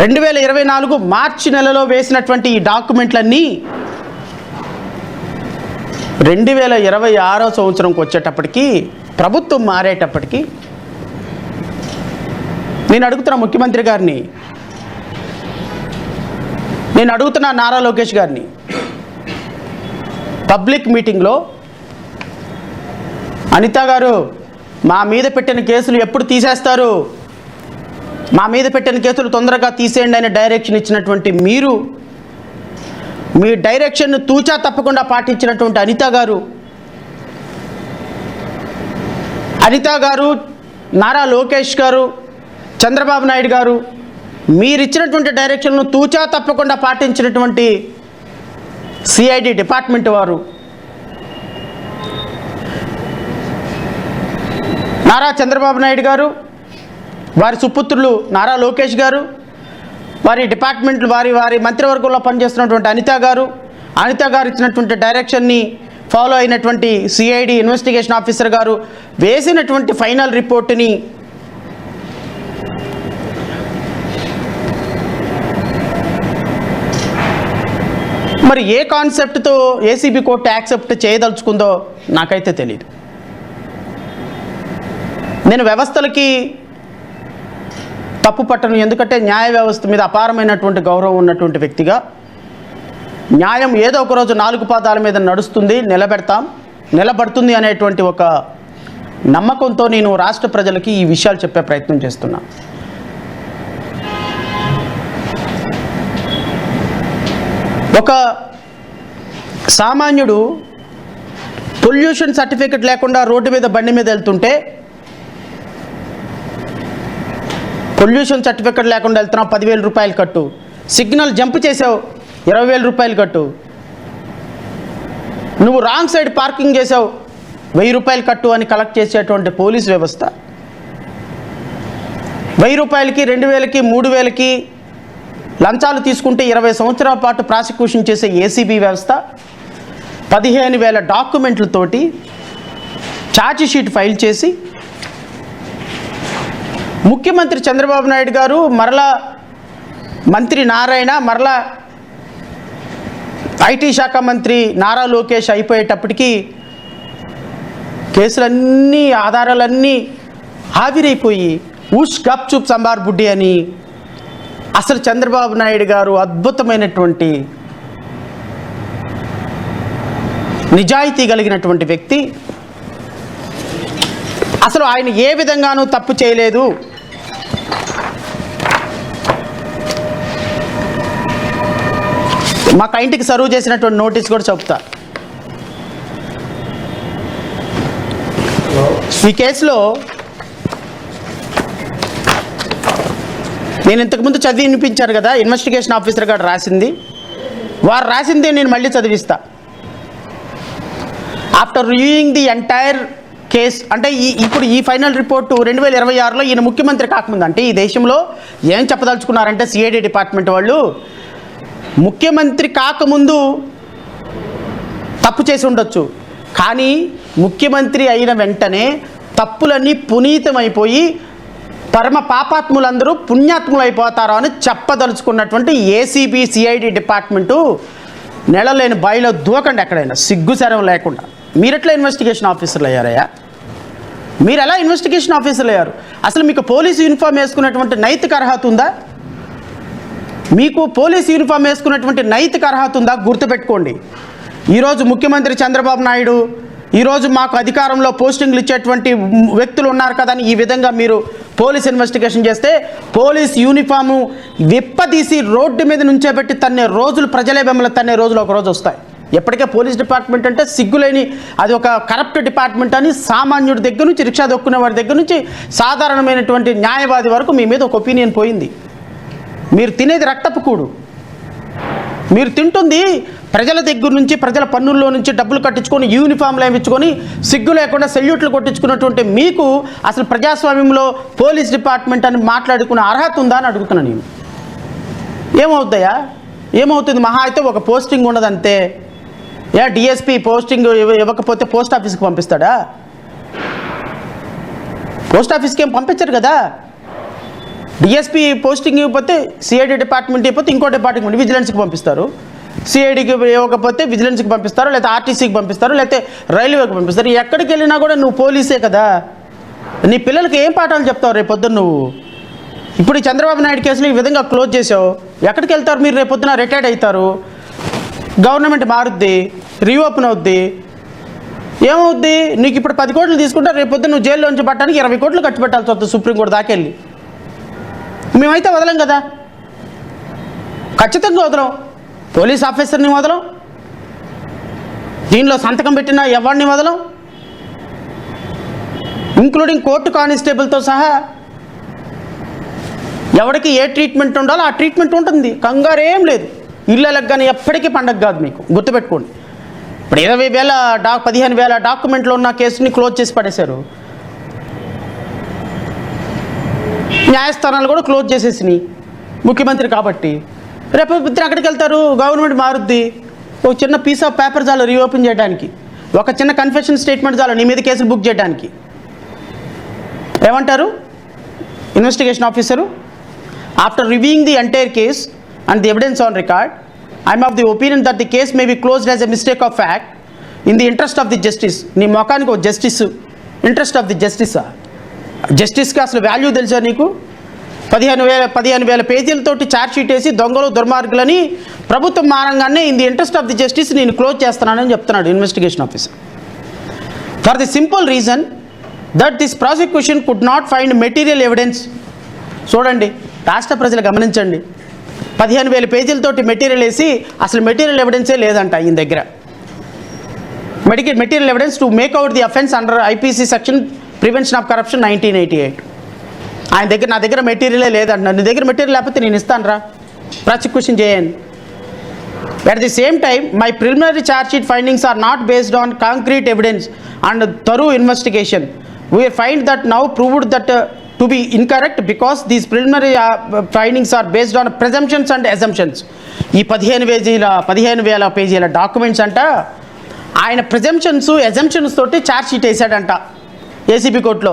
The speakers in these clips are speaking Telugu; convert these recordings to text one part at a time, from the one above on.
2024 మార్చి నెలలో వేసినటువంటి ఈ డాక్యుమెంట్లన్నీ 2026 సంవత్సరంకి వచ్చేటప్పటికి ప్రభుత్వం మారేటప్పటికి నేను అడుగుతున్న ముఖ్యమంత్రి గారిని, నేను అడుగుతున్న నారా లోకేష్ గారిని, పబ్లిక్ మీటింగ్లో అనిత గారు మా మీద పెట్టిన కేసులు ఎప్పుడు తీసేస్తారు, మా మీద పెట్టిన కేసులు తొందరగా తీసేయండి అని డైరెక్షన్ ఇచ్చినటువంటి మీరు, మీ డైరెక్షన్ను తూచా తప్పకుండా పాటించినటువంటి అనిత గారు, నారా లోకేష్ గారు, చంద్రబాబు నాయుడు గారు, మీరిచ్చినటువంటి డైరెక్షన్ను తూచా తప్పకుండా పాటించినటువంటి సిఐడి డిపార్ట్మెంట్ వారు, నారా చంద్రబాబు నాయుడు గారు, వారి సుపుత్రులు నారా లోకేష్ గారు, వారి డిపార్ట్మెంట్లు వారి మంత్రివర్గంలో పనిచేస్తున్నటువంటి అనిత గారు ఇచ్చినటువంటి డైరెక్షన్ని ఫాలో అయినటువంటి సిఐడి ఇన్వెస్టిగేషన్ ఆఫీసర్ గారు వేసినటువంటి ఫైనల్ రిపోర్టుని మరి ఏ కాన్సెప్ట్తో ఏసీబీ కోర్టు యాక్సెప్ట్ చేయదలుచుకుందో నాకైతే తెలియదు. నేను వ్యవస్థలకి తప్పు పట్టను, ఎందుకంటే న్యాయ వ్యవస్థ మీద అపారమైనటువంటి గౌరవం ఉన్నటువంటి వ్యక్తిగా, న్యాయం ఏదో ఒక రోజు 4 పాదాల మీద నడుస్తుంది, నిలబడుతుంది అనేటువంటి ఒక నమ్మకంతో నేను రాష్ట్ర ప్రజలకి ఈ విషయాలు చెప్పే ప్రయత్నం చేస్తున్నా. ఒక సామాన్యుడు పొల్యూషన్ సర్టిఫికెట్ లేకుండా రోడ్డు మీద బండి మీద వెళ్తుంటే, పొల్యూషన్ సర్టిఫికెట్ లేకుండా వెళ్తున్నావు 10,000 రూపాయలు కట్టు, సిగ్నల్ జంప్ చేసావు 20,000 రూపాయలు కట్టు, నువ్వు రాంగ్ సైడ్ పార్కింగ్ చేసావు 1,000 రూపాయలు కట్టు అని కలెక్ట్ చేసేటువంటి పోలీస్ వ్యవస్థ, 1,000 రూపాయలకి 2,000కి 3,000కి లంచాలు తీసుకుంటే 20 సంవత్సరాల పాటు ప్రాసిక్యూషన్ చేసే ఏసీబీ వ్యవస్థ 15,000 డాక్యుమెంట్లతోటి ఛార్జ్ షీట్ ఫైల్ చేసి ముఖ్యమంత్రి చంద్రబాబు నాయుడు గారు, మరలా మంత్రి నారాయణ, మరలా ఐటీ శాఖ మంత్రి నారా లోకేష్ అయిపోయేటప్పటికి కేసులన్నీ, ఆధారాలన్నీ ఆవిరైపోయి ఉష్ గప్ చూప్ సంబార్ బుడ్డి అని అసలు చంద్రబాబు నాయుడు గారు అద్భుతమైనటువంటి నిజాయితీ కలిగినటువంటి వ్యక్తి, అసలు ఆయన ఏ విధంగానూ తప్పు చేయలేదు, మా ఇంటికి సర్వ్ చేసినటువంటి నోటీస్ కూడా చెప్తా. ఈ కేసులో నేను ఇంతకుముందు చదివి వినిపించాను కదా, ఇన్వెస్టిగేషన్ ఆఫీసర్ గారు రాసింది, వారు రాసిందే నేను మళ్ళీ చదివిస్తా. After reviewing the entire case, అంటే ఇప్పుడు ఈ ఫైనల్ రిపోర్టు 2026లో ఈయన ముఖ్యమంత్రి కాకముందు, అంటే ఈ దేశంలో ఏం చెప్పదలుచుకున్నారంటే సిఐడి డిపార్ట్మెంట్ వాళ్ళు, ముఖ్యమంత్రి కాకముందు తప్పు చేసి ఉండొచ్చు, కానీ ముఖ్యమంత్రి అయిన వెంటనే తప్పులన్నీ పునీతమైపోయి పరమ పాపాత్ములందరూ పుణ్యాత్ములు అయిపోతారు అని చెప్పదలుచుకున్నటువంటి ఏసీబీ సిఐడి డిపార్ట్మెంటు నెలలేని బాయిలో దూకండి ఎక్కడైనా సిగ్గుశరం లేకుండా. మీరెట్లా ఇన్వెస్టిగేషన్ ఆఫీసర్లు అయ్యారయ్యా? మీరు ఎలా ఇన్వెస్టిగేషన్ ఆఫీసర్లు అయ్యారు? అసలు మీకు పోలీసు యూనిఫామ్ వేసుకున్నటువంటి నైతిక అర్హత ఉందా? మీకు పోలీసు యూనిఫామ్ వేసుకున్నటువంటి నైతిక అర్హత ఉందా? గుర్తుపెట్టుకోండి. ఈరోజు ముఖ్యమంత్రి చంద్రబాబు నాయుడు, ఈరోజు మాకు అధికారంలో పోస్టింగ్లు ఇచ్చేటువంటి వ్యక్తులు ఉన్నారు కదా అని ఈ విధంగా మీరు పోలీస్ ఇన్వెస్టిగేషన్ చేస్తే, పోలీస్ యూనిఫాము విప్పదీసి రోడ్డు మీద నుంచేబెట్టి తన్నే రోజులు, ప్రజలే మిమ్మల్ని తన్నే రోజులు ఒక రోజు వస్తాయి. ఎప్పటికే పోలీస్ డిపార్ట్మెంట్ అంటే సిగ్గులేని, అది ఒక కరప్ట్ డిపార్ట్మెంట్ అని సామాన్యుడి దగ్గర నుంచి, రిక్షా దొక్కునే వాడి దగ్గర నుంచి సాధారణమైనటువంటి న్యాయవాది వరకు మీ మీద ఒక ఒపీనియన్ పోయింది. మీరు తినేది రక్తపు కూడు, మీరు తింటుంది ప్రజల దగ్గర నుంచి, ప్రజల పన్నుల్లో నుంచి డబ్బులు కట్టించుకొని, యూనిఫామ్లు వేయించుకొని, సిగ్గు లేకుండా సెల్యూట్లు కొట్టించుకున్నటువంటి మీకు అసలు ప్రజాస్వామ్యంలో పోలీస్ డిపార్ట్మెంట్ అని మాట్లాడుకునే అర్హత ఉందా అని అడుగుతున్నాను నేను. ఏమవుతాయా? ఏమవుతుంది? మహా అయితే ఒక పోస్టింగ్ ఉండదంతే. డిఎస్పీ పోస్టింగ్ ఇవ్వకపోతే పోస్ట్ ఆఫీస్కి పంపిస్తాడా? పోస్ట్ ఆఫీస్కి ఏం పంపించరు కదా. డిఎస్పీ పోస్టింగ్ ఇవ్వకపోతే సిఐడి డిపార్ట్మెంట్ ఇవ్వకపోతే ఇంకో డిపార్ట్మెంట్ విజిలెన్స్కి పంపిస్తారు. సిఐడికి ఇవ్వకపోతే విజిలెన్స్కి పంపిస్తారు, లేకపోతే ఆర్టీసీకి పంపిస్తారు, లేకపోతే రైల్వేకి పంపిస్తారు. ఎక్కడికి వెళ్ళినా కూడా నువ్వు పోలీసే కదా. నీ పిల్లలకి ఏం పాఠాలు చెప్తావు రేపొద్దున నువ్వు? ఇప్పుడు ఈ చంద్రబాబు నాయుడు కేసులో ఈ విధంగా క్లోజ్ చేసావు, ఎక్కడికి వెళ్తారు మీరు? రేపొద్దున రిటైర్డ్ అవుతారు, గవర్నమెంట్ మారుద్ది, రీఓపెన్ అవుద్ది, ఏమవుద్ది? నీకు ఇప్పుడు 10 కోట్లు తీసుకుంటే రేపొద్దున నువ్వు జైల్లోంచి పట్టడానికి 20 కోట్లు ఖర్చు పెట్టాల్సి వస్తుంది సుప్రీంకోర్టు దాకెళ్ళి. మేమైతే వదలం కదా, ఖచ్చితంగా వదలం. పోలీస్ ఆఫీసర్ని వదలం, దీనిలో సంతకం పెట్టిన ఎవరిని వదలం, ఇంక్లూడింగ్ కోర్టు కానిస్టేబుల్తో సహా. ఎవరికి ఏ ట్రీట్మెంట్ ఉండాలో ఆ ట్రీట్మెంట్ ఉంటుంది, కంగారు ఏం లేదు. ఇళ్ళకి కానీ ఎప్పటికీ పండగ కాదు, మీకు గుర్తుపెట్టుకోండి. ఇప్పుడు 15,000 డాక్యుమెంట్లు ఉన్న కేసుని క్లోజ్ చేసి పడేశారు. న్యాయస్థానాలు కూడా క్లోజ్ చేసేసినాయి ముఖ్యమంత్రి కాబట్టి. రేపు ఇద్దరు అక్కడికి వెళ్తారు, గవర్నమెంట్ మారుద్ది. ఒక చిన్న పీస్ ఆఫ్ పేపర్ చాలు రీఓపెన్ చేయడానికి, ఒక చిన్న కన్ఫెషన్ స్టేట్మెంట్ చాలు నీ మీద కేసులు బుక్ చేయడానికి. ఏమంటారు investigation officer? After reviewing the entire case and the evidence on record, I'm of the opinion that the case may be closed as a mistake of fact in the interest of the justice. నీ మొఖానికి ఒక జస్టిస్, ఇంట్రెస్ట్ ఆఫ్ ది జస్టిసా? జస్టిస్కి అసలు వాల్యూ తెలుసా నీకు? 15,000 పేజీలతోటి ఛార్జ్షీట్ వేసి దొంగలు దుర్మార్గులని ప్రభుత్వం మారంగానే in the interest of the justice నేను క్లోజ్ చేస్తున్నానని చెప్తున్నాడు investigation officer. For the simple reason that this prosecution could not find material evidence. చూడండి రాష్ట్ర ప్రజలు గమనించండి, 15,000 పేజీలతోటి మెటీరియల్ వేసి అసలు మెటీరియల్ ఎవిడెన్సే లేదంట ఈయన దగ్గర. Material evidence to make out the offence under IPC section prevention of corruption 1988. ఆయన దగ్గర నా దగ్గర మెటీరియలే లేదంటున్నారు. నీ దగ్గర మెటీరియల్ లేకపోతే నేను ఇస్తాను రా, ప్రాసిక్యూషన్ చేయను. At the same time, my preliminary charge sheet findings are not based on concrete evidence and thorough investigation. We find that now proved that to be incorrect because these preliminary findings are based on presumptions and assumptions. ఈ 15,000 పేజీల డాక్యుమెంట్స్ అంట ఆయన ప్రిజంప్షన్స్ అజంప్షన్స్ తోటి ఛార్జ్ షీట్ వేసాడంట ఏసీబీ కోర్టులో.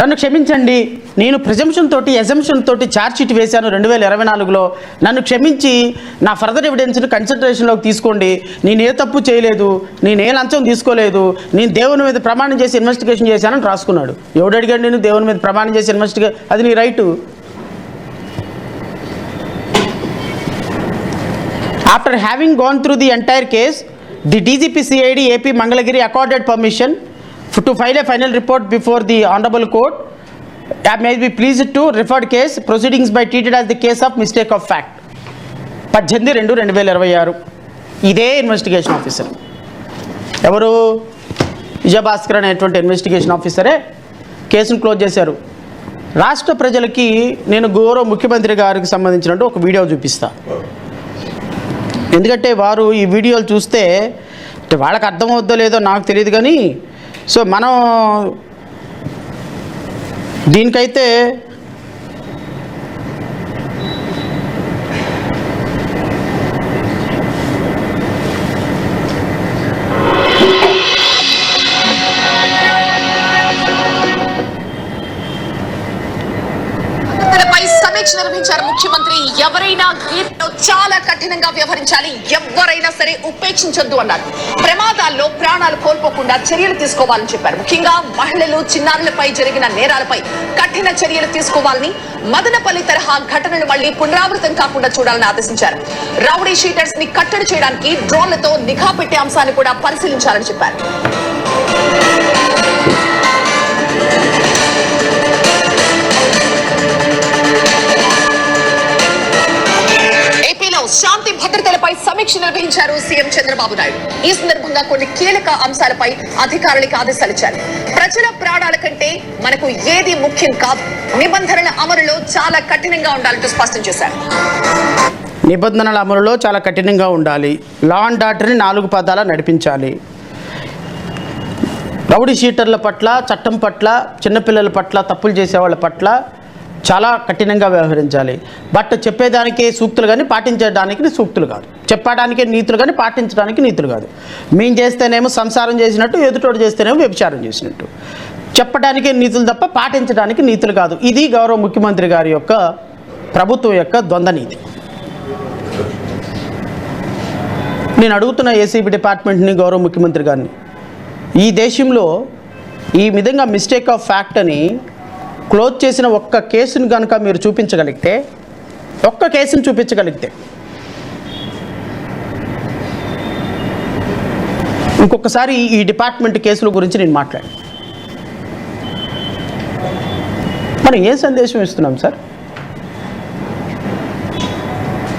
నన్ను క్షమించండి, నేను ప్రిజంప్షన్ తోటి అజంప్షన్ తోటి ఛార్జ్ షీట్ వేశాను 2024లో. నన్ను క్షమించి నా ఫర్దర్ ఎవిడెన్స్ని కన్సిడరేషన్లోకి తీసుకోండి. నేను ఏ తప్పు చేయలేదు, నేను ఏ లంచం తీసుకోలేదు, నేను దేవుని మీద ప్రమాణం చేసి ఇన్వెస్టిగేషన్ చేశానని రాసుకున్నాడు. ఎవడు అడిగాడు నేను దేవుని మీద ప్రమాణం చేసి అది నీ right. After having gonna through the entire case, the DGP CID AP Mangalagiri accorded permission to file a final report before the honorable court. I may be pleased to referred case proceedings by treated as the case of mistake of fact. 18/2/2026 ఇదే ఇన్వెస్టిగేషన్ ఆఫీసర్ ఎవరు? విజయభాస్కర్ అనేటువంటి ఇన్వెస్టిగేషన్ ఆఫీసరే కేసును క్లోజ్ చేశారు. రాష్ట్ర ప్రజలకి నేను గౌరవ ముఖ్యమంత్రి గారికి సంబంధించినట్టు ఒక వీడియో చూపిస్తా. ఎందుకంటే వారు ఈ వీడియోలు చూస్తే వాళ్ళకి అర్థమవుద్దో లేదో నాకు తెలియదు, కానీ సో మనం దీనికైతే సమీక్ష నిర్వహించారు ముఖ్యమంత్రి. ఎవరైనా చాలా కఠినంగా వ్యవహరించాలి, ఎవరైనా సరే ఉపేక్షించొద్దు అన్నారు. ప్రమాదాల్లో ప్రాణాలు కోల్పోకుండా చర్యలు తీసుకోవాలని చెప్పారు. ముఖ్యంగా మహిళలు, చిన్నారులపై జరిగిన నేరాలపై కఠిన చర్యలు తీసుకోవాలని, మదనపల్లి తరహా ఘటనలు మళ్లీ పునరావృతం కాకుండా చూడాలని ఆదేశించారు. రౌడీ షీటర్స్ ని కట్టడి చేయడానికి డ్రోన్లతో నిఘా పెట్టే అంశాన్ని కూడా పరిశీలించాలని చెప్పారు. శాంతి భద్రతలపై సమీక్ష నిర్వహించారు సీఎం చంద్రబాబు నాయుడు. ఈ సందర్భంగా కొన్ని కీలక అంశాలపై అధికారులకు ఆదేశాలు ఇచ్చారు. ప్రజల ప్రాణాల కంటే మనకు ఏది ముఖ్యం కాదు, నిబంధనల అమలులో చాలా కఠినంగా ఉండాలంటూ స్పష్టం చేశారు. నిబంధనల అమలులో చాలా కఠినంగా ఉండాలి, లా అండ్ ఆర్డర్ని 4 పదాల నడిపించాలి. రౌడీ షీటర్ల పట్ల, చట్టం పట్ల, చిన్నపిల్లల పట్ల, తప్పులు చేసేవాళ్ళ పట్ల చాలా కఠినంగా వ్యవహరించాలి. బట్ చెప్పేదానికి సూక్తులు కానీ పాటించడానికి సూక్తులు కాదు, చెప్పడానికే నీతులు కానీ పాటించడానికి నీతులు కాదు. మేము చేస్తేనేమో సంసారం చేసినట్టు, ఎదుటోడు చేస్తేనేమో వ్యభిచారం చేసినట్టు. చెప్పడానికే నీతులు తప్ప పాటించడానికి నీతులు కాదు. ఇది గౌరవ ముఖ్యమంత్రి గారి యొక్క ప్రభుత్వం యొక్క ద్వంద్వ నీతి. నేను అడుగుతున్న ఏసీబీ డిపార్ట్మెంట్ని, గౌరవ ముఖ్యమంత్రి గారిని, ఈ దేశంలో ఈ విధంగా మిస్టేక్ ఆఫ్ ఫ్యాక్ట్ అని క్లోజ్ చేసిన ఒక్క కేసును కనుక మీరు చూపించగలిగితే, ఒక్క కేసును చూపించగలిగితే, ఇంకొకసారి ఈ డిపార్ట్మెంట్ కేసుల గురించి నేను మాట్లాడాను. మనం ఏ సందేశం ఇస్తున్నాం సార్?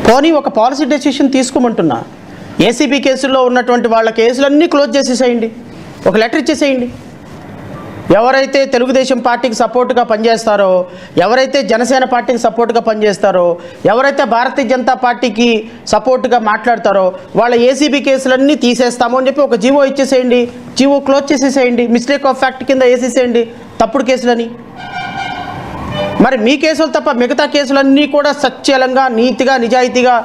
పోనీ ఒక పాలసీ డెసిషన్ తీసుకోమంటున్నా, ఏసీబీ కేసుల్లో ఉన్నటువంటి వాళ్ళ కేసులన్నీ క్లోజ్ చేసేసేయండి, ఒక లెటర్ ఇచ్చేసేయండి. ఎవరైతే తెలుగుదేశం పార్టీకి సపోర్ట్గా పనిచేస్తారో, ఎవరైతే జనసేన పార్టీకి సపోర్ట్గా పనిచేస్తారో, ఎవరైతే భారతీయ జనతా పార్టీకి సపోర్ట్గా మాట్లాడతారో వాళ్ళ ఏసీబీ కేసులన్నీ తీసేస్తాము అని చెప్పి ఒక జీవో ఇచ్చేసేయండి, జీవో క్లోజ్ చేసేసేయండి, మిస్టేక్ ఆఫ్ ఫ్యాక్ట్ కింద వేసేసేయండి తప్పుడు కేసులని. మరి మీ కేసులు తప్ప మిగతా కేసులన్నీ కూడా సత్యలంగా, నీతిగా, నిజాయితీగా